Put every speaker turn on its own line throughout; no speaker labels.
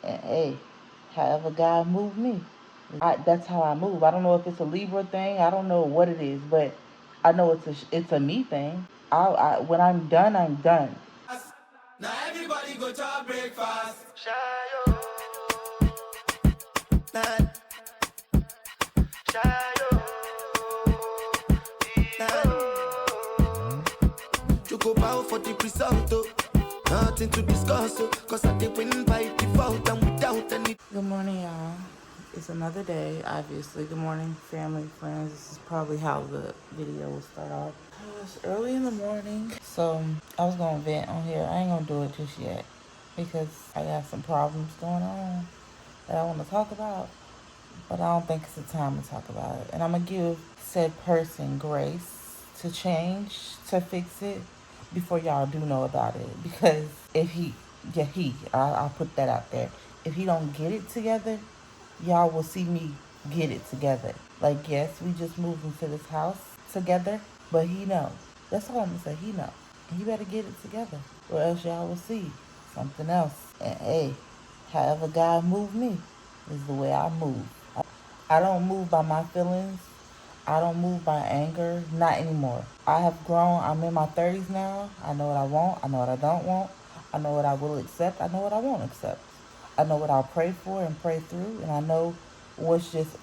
And hey, however God moved me, that's how I move. I don't know if it's a Libra thing. I don't know what it is, but I know it's a me thing. When I'm done, I'm done.
Now everybody go to breakfast. You go bow for the result, oh. Nothing to discuss, oh. Cause I did win by default and without any.
Good morning, y'all. It's another day, obviously. Good morning, family, friends. This is probably how the video will start off. It's early in the morning, so I was gonna vent on here. I ain't gonna do it just yet because I got some problems going on that I want to talk about, but I don't think it's the time to talk about it. And I'm gonna give said person grace to change, to fix it before y'all do know about it. Because if I'll put that out there. If he don't get it together, y'all will see me get it together. Like, yes, we just moved into this house together, but he know. That's all I'm gonna say. He know. He better get it together, or else y'all will see something else. And hey, however God moved me is the way I move. I don't move by my feelings. I don't move by anger. Not anymore. I have grown. I'm in my 30s now. I know what I want. I know what I don't want. I know what I will accept. I know what I won't accept. I know what I'll pray for and pray through. And I know what's just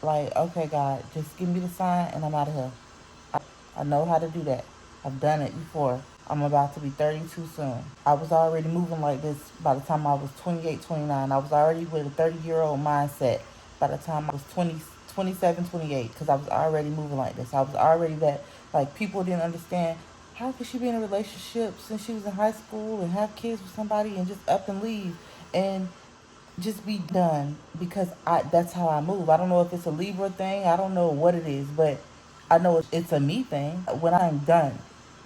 like, okay, God, just give me the sign and I'm out of here. I know how to do that. I've done it before. I'm about to be 32 soon. I was already moving like this by the time I was 28, 29. I was already with a 30-year-old mindset by the time I was 20, 27, 28, because I was already moving like this. I was already that, like, people didn't understand how could she be in a relationship since she was in high school and have kids with somebody and just up and leave and just be done, because that's how I move. I don't know if it's a Libra thing. I don't know what it is, but I know it's a me thing. When I'm done,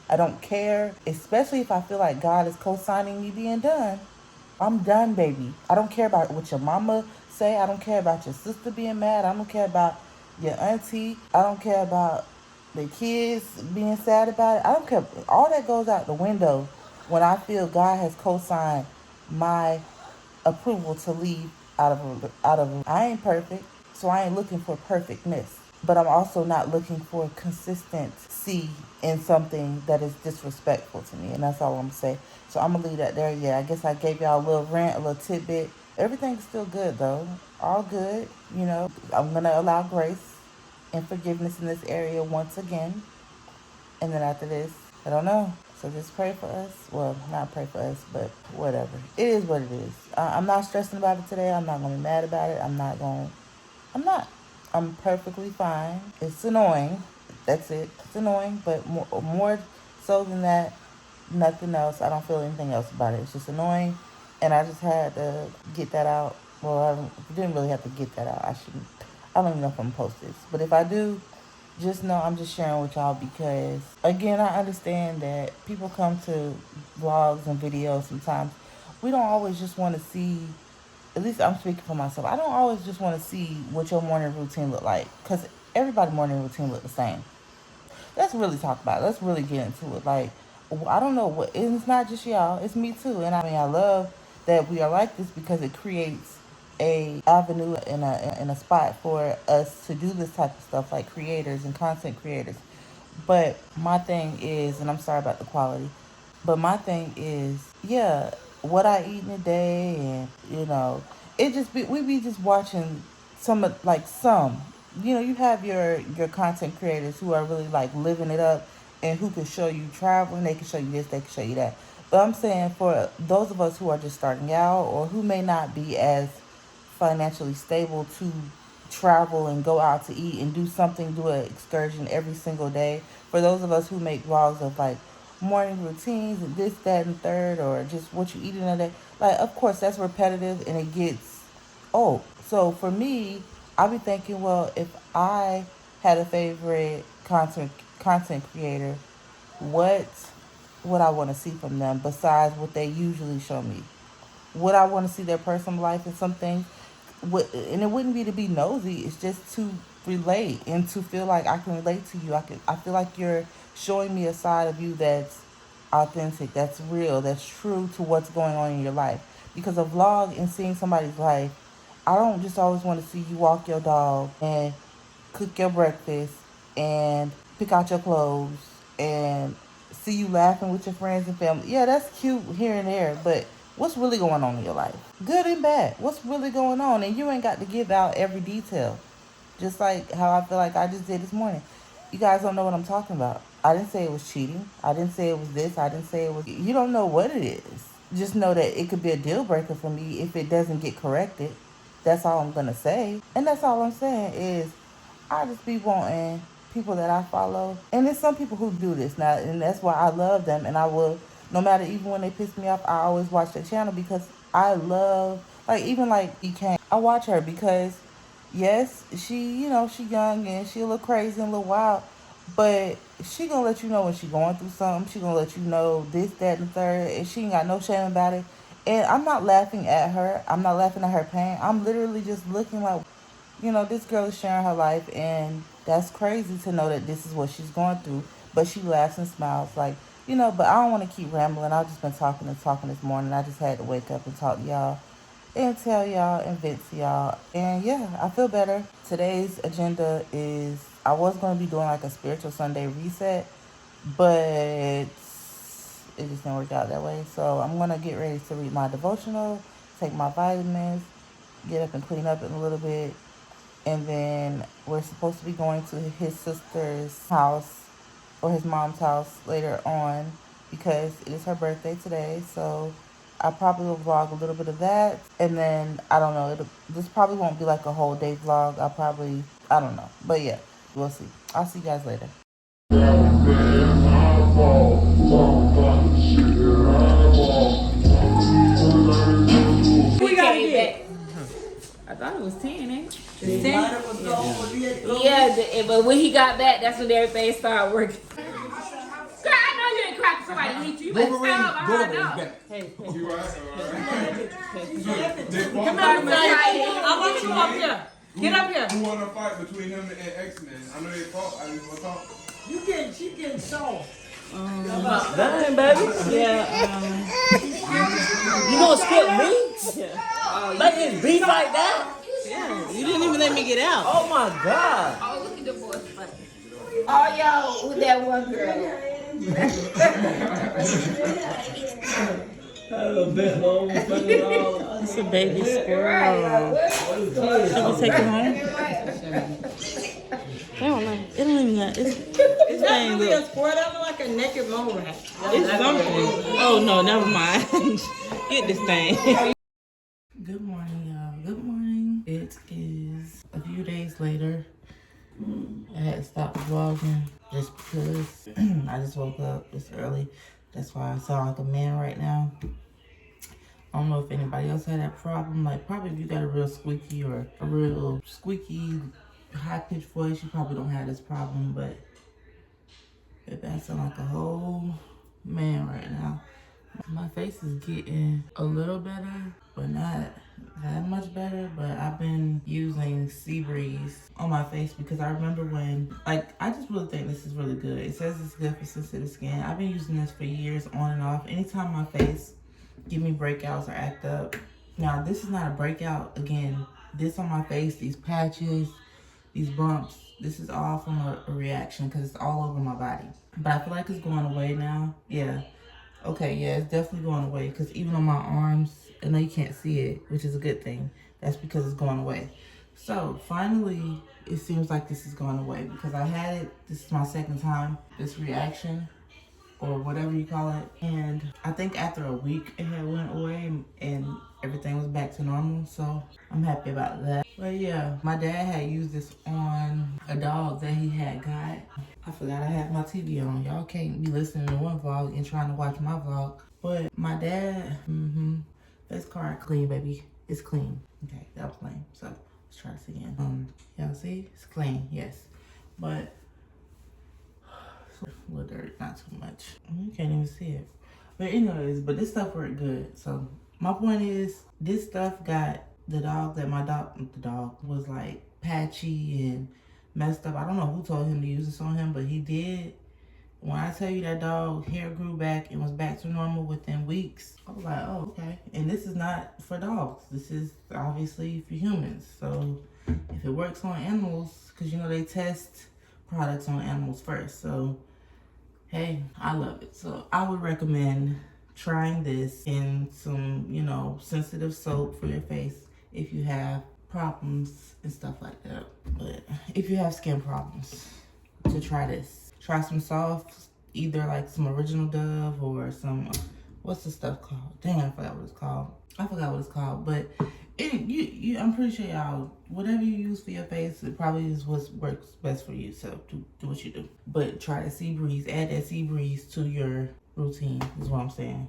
I don't care, especially if I feel like God is co-signing me being done. I'm done, baby. I don't care about what your mama say. I don't care about your sister being mad. I don't care about your auntie. I don't care about the kids being sad about it. I don't care. All that goes out the window when I feel God has co-signed my approval to leave out of. I ain't perfect, so I ain't looking for perfectness. But I'm also not looking for consistency in something that is disrespectful to me, and that's all I'm gonna say. So I'm gonna leave that there. Yeah, I guess I gave y'all a little rant, a little tidbit. Everything's still good though, all good. I'm gonna allow grace and forgiveness in this area once again, and then after this, I don't know. So just pray for us. Well, not pray for us, but whatever. It is what it is. I'm not stressing about it today. I'm not going to be mad about it. I'm not. I'm perfectly fine. It's annoying. That's it. It's annoying, but more so than that, nothing else. I don't feel anything else about it. It's just annoying, and I just had to get that out. Well, I didn't really have to get that out. I shouldn't. I don't even know if I'm gonna post this, but if I do, just know I'm just sharing with y'all because, again, I understand that people come to vlogs and videos sometimes. We don't always just want to see, at least I'm speaking for myself, I don't always just want to see what your morning routine look like, because everybody's morning routine look the same. Let's really talk about it. Let's really get into it. Like, I don't know what, and it's not just y'all, it's me too. And I mean, I love that we are like this because it creates a avenue and a spot for us to do this type of stuff, like creators and content creators. But my thing is, and I'm sorry about the quality, but my thing is, yeah, what I eat in a day, and it just be we be just watching some. You have your content creators who are really like living it up, and who can show you traveling, they can show you this, they can show you that. But I'm saying for those of us who are just starting out, or who may not be as financially stable to travel and go out to eat and do an excursion every single day. For those of us who make vlogs of like morning routines and this, that, and third, or just what you eat in a day, like, of course that's repetitive and it gets old. So for me, I'll be thinking, well, if I had a favorite content creator, what would I want to see from them besides what they usually show me? Would I want to see their personal life and some things? And it wouldn't be to be nosy. It's just to relate and to feel like I can relate to you. I feel like you're showing me a side of you that's authentic, that's real, that's true to what's going on in your life. because a vlog and seeing somebody's life, I don't just always want to see you walk your dog and cook your breakfast and pick out your clothes and see you laughing with your friends and family. Yeah, that's cute here and there, but what's really going on in your life? Good and bad. What's really going on? And you ain't got to give out every detail. Just like how I feel like I just did this morning. You guys don't know what I'm talking about. I didn't say it was cheating. I didn't say it was this. I didn't say it was. You don't know what it is. Just know that it could be a deal breaker for me if it doesn't get corrected. That's all I'm going to say. And that's all I'm saying is I just be wanting people that I follow. And there's some people who do this now. And that's why I love them. And I will, no matter even when they piss me off, I always watch their channel because I love, like, even like EK. I watch her because yes, she, she young and she a little crazy and a little wild, but she gonna let you know when she going through something. She gonna let you know this, that, and the third, and she ain't got no shame about it. And I'm not laughing at her. I'm not laughing at her pain. I'm literally just looking like, this girl is sharing her life, and that's crazy to know that this is what she's going through. But she laughs and smiles, like, But I don't want to keep rambling. I've just been talking and talking this morning. I just had to wake up and talk to y'all and tell y'all and vent to y'all. And yeah, I feel better. Today's agenda is I was going to be doing like a spiritual Sunday reset, but it just didn't work out that way. So I'm going to get ready to read my devotional, take my vitamins, get up and clean up in a little bit. And then we're supposed to be going to his sister's house or his mom's house later on because it is her birthday today. So I probably will vlog a little bit of that. And then, I don't know, this probably won't be like a whole day vlog. I don't know. But yeah, we'll see. I'll see you guys later.
We gotta get. I thought it was 10, eh? It's 10? Yeah, but when he got back, that's when everything started working. Girl, I know you ain't cracking somebody hit you. You better stop. I know. Hey. Come on, I want you up here. Get up here.
Who won a fight between him and X-Men? I know they fought. I just want to talk.
She getting soft.
Dang, baby. Yeah.
You gonna skip me? Yeah. Like it's beef like that?
Yeah. You didn't even let me get out.
Oh my God.
Oh, look at the boys fighting. Oh, yo, with that one girl.
It's a baby squirrel. Should we take it home? I don't know. It don't even got. It's
That really a squirrel. That look like a naked mole rat.
It's something. Oh no, never mind. Get this thing. Good morning, y'all. Good morning. It is a few days later. I had to stop vlogging just because I just woke up this early. That's why I sound like a man right now. I don't know if anybody else had that problem. Like, probably if you got a real squeaky or a real squeaky, high-pitched voice, you probably don't have this problem. But baby, I sound like a whole man right now. My face is getting a little better, but not that much better. But I've been using Sea Breeze on my face because I remember when, like, I just really think this is really good. It says it's good for sensitive skin. I've been using this for years on and off. Anytime my face give me breakouts or act up. Now, this is not a breakout. Again, this on my face, these patches, these bumps, this is all from a reaction because it's all over my body. But I feel like it's going away now. Yeah. Okay, yeah, it's definitely going away because even on my arms, I know you can't see it, which is a good thing. That's because it's going away. So, finally, it seems like this is going away because I had it. This is my second time, this reaction, or whatever you call it. And I think after a week, it had went away and everything was back to normal. So, I'm happy about that. But yeah, my dad had used this on a dog that he had got. I forgot I had my TV on. Y'all can't be listening to one vlog and trying to watch my vlog. But my dad, this car clean, baby. It's clean. Okay, that was lame. So let's try this again. Y'all see? It's clean, yes. But a little dirt, not too much. You can't even see it. But anyways, but this stuff worked good. So my point is, this stuff got the dog that the dog was like patchy and messed up. I don't know who told him to use this on him, but he did. When I tell you that dog hair grew back and was back to normal within weeks, I was like, oh, okay. And this is not for dogs. This is obviously for humans. So if it works on animals, because you know they test products on animals first. So hey, I love it. So I would recommend trying this in some, you know, sensitive soap for your face if you have problems and stuff like that. But if you have skin problems, to try this. Try some soft, either like some original Dove or some, what's the stuff called? Dang, I forgot what it's called. But I'm pretty sure y'all, whatever you use for your face, it probably is what works best for you. So do what you do. But try the Sea Breeze. Add that Sea Breeze to your routine, is what I'm saying.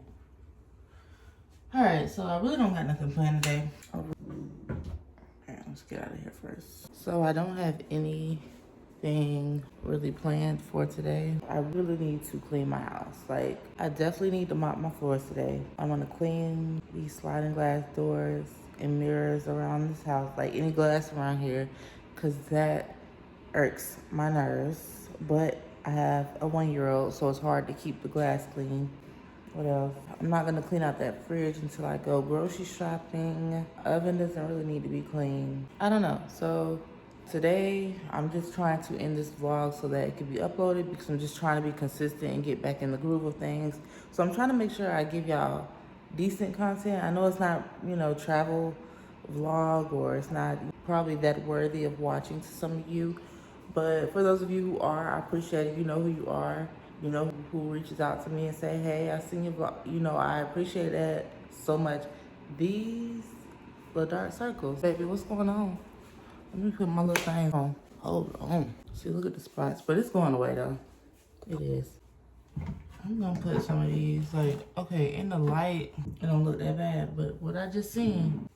All right, so I really don't got nothing planned today. Okay, let's get out of here first. So I don't have anything really planned for today. I really need to clean my house. Like, I definitely need to mop my floors today. I'm gonna clean these sliding glass doors and mirrors around this house, like any glass around here, because that irks my nerves. But I have a 1-year-old, so it's hard to keep the glass clean. What else? I'm not gonna clean out that fridge until I go grocery shopping. Oven doesn't really need to be clean. I don't know. So today, I'm just trying to end this vlog so that it can be uploaded because I'm just trying to be consistent and get back in the groove of things. So I'm trying to make sure I give y'all decent content. I know it's not, you know, travel vlog, or it's not probably that worthy of watching to some of you. But for those of you who are, I appreciate it. You know who you are. You know who reaches out to me and say, hey, I seen your vlog. You know, I appreciate that so much. These little dark circles. Baby, what's going on? Let me put my little thing on. Hold on. See, look at the spots. But it's going away, though. It is. I'm going to put some of these, like, okay, in the light, it don't look that bad. But what I just seen,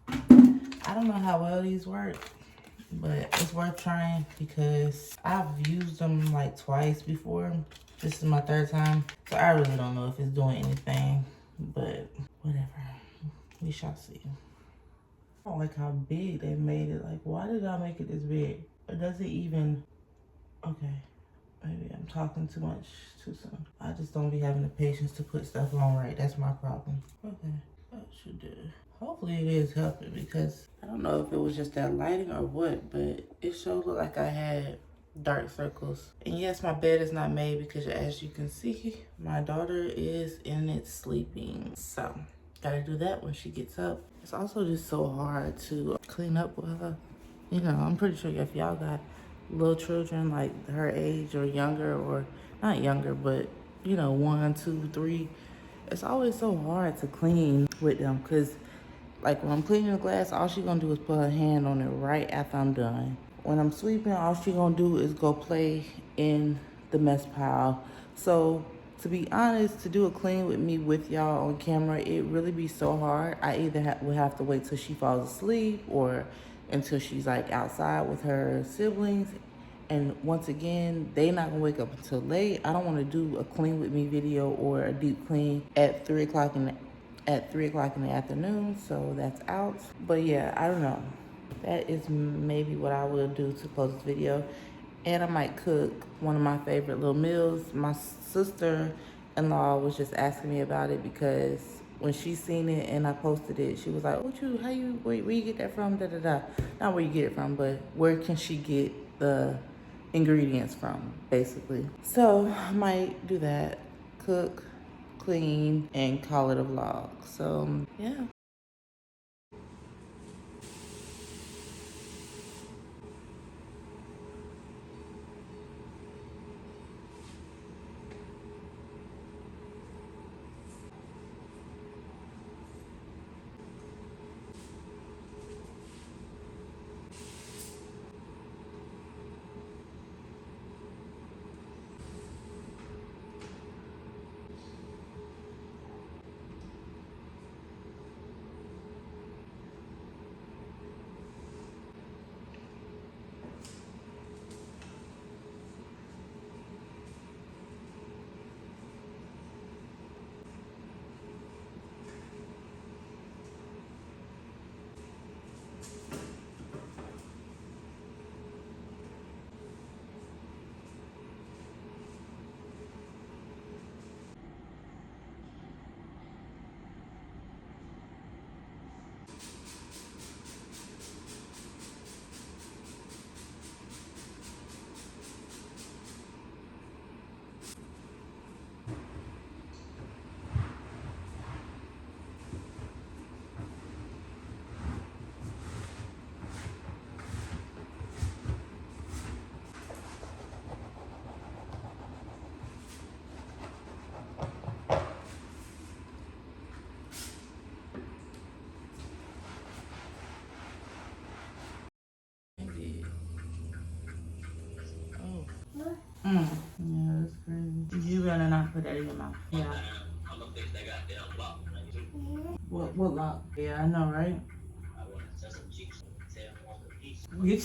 I don't know how well these work. But it's worth trying because I've used them like twice before. This is my 3rd time. So I really don't know if it's doing anything. But whatever. We shall see. I don't like how big they made it. Like, why did I make it this big? It doesn't even... Okay. Maybe I'm talking too much too soon. I just don't be having the patience to put stuff on right. That's my problem. Okay. That should do it. Hopefully it is helping because I don't know if it was just that lighting or what, but it sure looked like I had dark circles. And yes, my bed is not made because as you can see, my daughter is in it sleeping. So, gotta do that when she gets up. It's also just so hard to clean up with her. You know, I'm pretty sure if y'all got little children like her age or younger, or not younger, but you know, 1, 2, 3, it's always so hard to clean with them because like when I'm cleaning the glass, all she gonna do is put her hand on it right after I'm done. When I'm sweeping, all she gonna do is go play in the mess pile. So to be honest, to do a clean with me with y'all on camera, it really be so hard. I either would have to wait till she falls asleep or until she's like outside with her siblings. And once again, they not gonna wake up until late. I don't wanna do a clean with me video or a deep clean at 3 o'clock in the afternoon, so that's out. But yeah, I don't know. That is maybe what I will do to close this video. And I might cook one of my favorite little meals. My sister-in-law was just asking me about it because when she seen it and I posted it, she was like, where you get that from? Da da da. Not where you get it from, but where can she get the ingredients from, basically. So I might do that. Cook, clean, and call it a vlog. So yeah. Yeah, that's crazy. You better not put that in your mouth. Yeah. What lock? Yeah, I know, right? You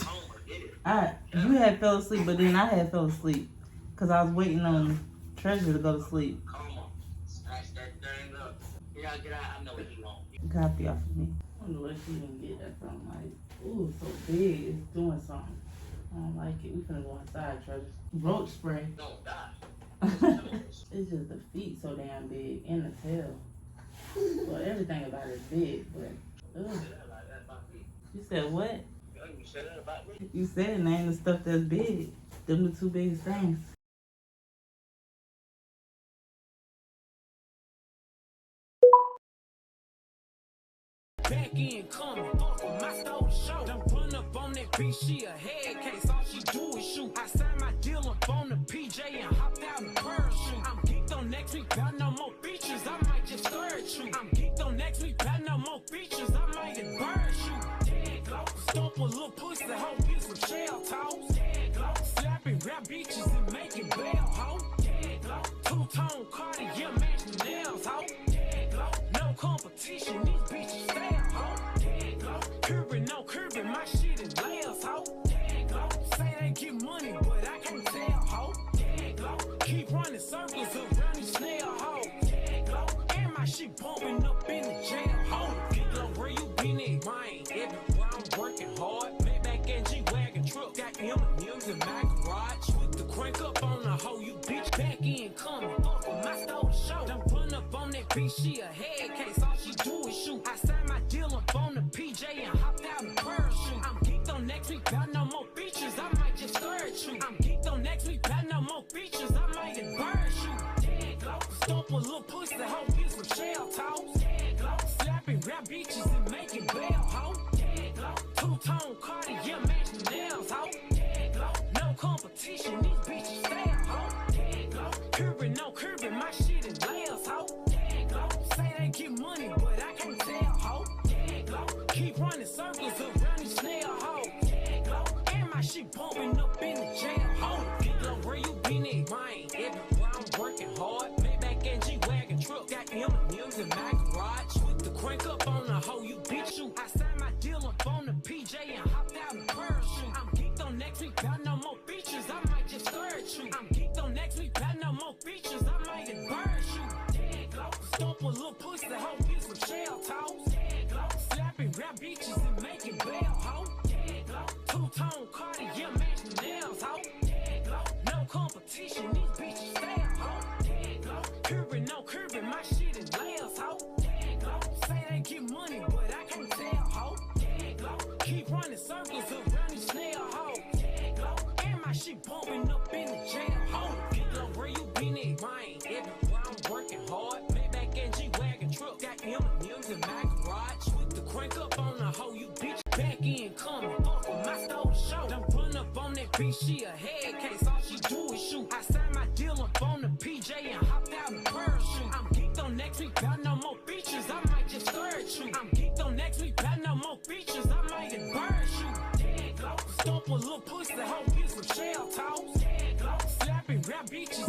had fell asleep, but then I had fell asleep. Because I was waiting on Treasure to go to sleep. Copy off of me. I wonder what she didn't get that from. Like, ooh, it's so big. It's doing something. I don't like it. We finna go inside, Treasure. Roach spray. It's just the feet so damn big and the tail. Well, everything about it is big, but ugh. You said what? You said name the stuff that's big. Them the two biggest things.
Back in coming, my stole show. Don't run up on that bitch, she a head case. All she do is shoot. I signed my deal up on the PJ and hopped out in parachute. I'm geeked on next week, got no more features. I might just scourge you. I'm geeked on next week, got no more features. I might embarrass you. Dead glow, stomp a little pussy, hoe, get some shell toes. Dead glow, slapping rap beaches and making bail, hoe. Dead glow, two-tone Cartier matching nails, hoe. Dead glow, no competition, these bitches stay. Curbing, no curbing, my shit is layers, ho. Say they get money, but I can't tell, ho. Keep running circles around the snail, ho. And my shit bumping up in the jail, ho. Get low where you been at, rain. Everywhere I'm working hard. Maybach and G-Wagon truck, got M&M's in my garage. Put the crank up on the hoe, you bitch back in coming. My stole show, don't run up on that bitch, she a head case. All she do is shoot. I signed my deal up on the PJ and hopped out in parachute. I'm geeked on next week, got no more features. I might just scourge you. I'm geeked on next week, got no more features. I might embarrass you. Dead glow, stomp a little pussy, hoe, get some shell toes. Dead glow, slapping rap beaches and making bail, hoe. Dead glow, two-tone Cartier matching nails, hoe. Dead glow, no competition, these bitches stay, hoe. Dead glow, curbing, no curbing, my shit is layers, hoe. Dead glow, say they get money, but I can't tell, hoe. Dead glow, keep running circles around the snail, hoe. Dead glow, and my shit bumping up in the jail, hoe. Get low where you been at, rain. Everywhere I'm working hard. Maybach and G-Wagon truck, got M&M's in my garage. Put the crank up on the hoe, you bitch shoot. I signed my deal up on the PJ and hopped out in parachute. I'm geeked on next week, got no more features. I might just scourge you. I'm geeked on next week, got no more features. I might embarrass you. Dead glow, stomp a little pussy, hoe, get some shell toes. Dead glow, slapping rap beaches and making bail, hoe. Dead glow, two-tone Cartier matching nails, hoe. Dead glow, no competition, these bitches stay, hoe. Dead glow, curbing, no curbing, my shit is layers, hoe. Dead glow, say they get money, but I can't tell, hoe. Dead glow, keep running circles around the snail, hoe. Dead glow, and my shit bumping up in the jail, hoe. Get low where you been at, rain. Everywhere I'm working hard. Maybach and G-Wagon truck, got M&M's in my garage. Put the crank up on the hoe, you bitch back in coming. My stole show, don't run up on that bitch, she a head case. All she do is shoot. I signed my deal up on the PJ and hopped out in parachute. I'm geeked on next week, got no more features. I might just scourge you. I'm geeked on next week, got no more features. I might embarrass you. Dead glow, stomp a little pussy, hoe, get some shell toes. Dead glow, slapping rap beaches